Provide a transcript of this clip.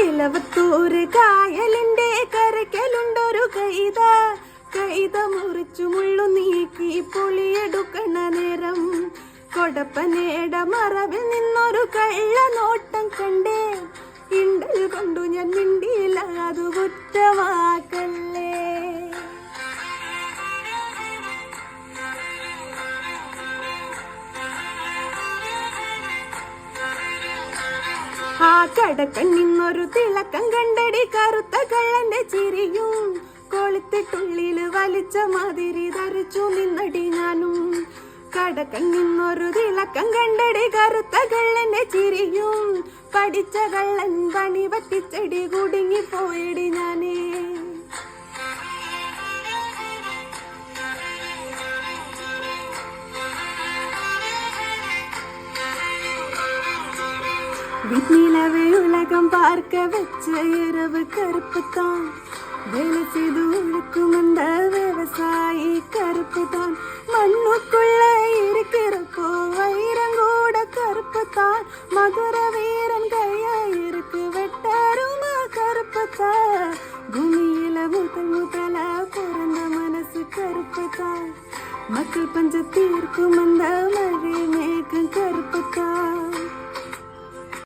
ഇലവത്തൂര് കായലിന്റെ കരക്കലുണ്ടൊരു കൈത മുറിച്ചു മുള്ളു നീക്കി പുളിയെടുക്കണ നേരം കൊടപ്പനേട മറവിൽ നിന്നൊരു കള്ള നോട്ടം കണ്ടേ. ഇണ്ടൽ കൊണ്ടു ഞാൻ മിണ്ടിയില്ല, അത് കുറ്റമാക്കല്ലേ. ആ കടക്കണ്ണിന്നൊരു തിളക്കം കണ്ടടി കറുത്ത കള്ളന്റെ ചിരിയും കൊളുത്തിട്ടുള്ളില് വലിച്ച മാതിരി ധരിച്ചു നിന്നടി ഞാനും. കടക്കണ്ണിന്നൊരു തിളക്കം കണ്ടടി കറുത്ത കള്ളന്റെ ചിരിയും പഠിച്ച കള്ളൻ പണി പറ്റിച്ചടി കുടുങ്ങിപ്പോയടി ഞാനേ. விண்ணிலவே உலகம் பார்க்க வச்ச இரவு கருப்புத்தான், வேலை செய்து உழைக்கும் அந்த விவசாயி கருப்புத்தான். மண்ணுக்குள்ள இருக்கிறப்போ வைரங்கூட கருப்புத்தான், மதுர வீரன் கையா இருக்கு வெட்டாருமா கருப்புத்தான். பூமியில முதல பிறந்த மனசு கருப்புத்தான், மக்கள் பஞ்ச தீர்க்கும் அந்த மழை மேகம் கருப்புத்தான்.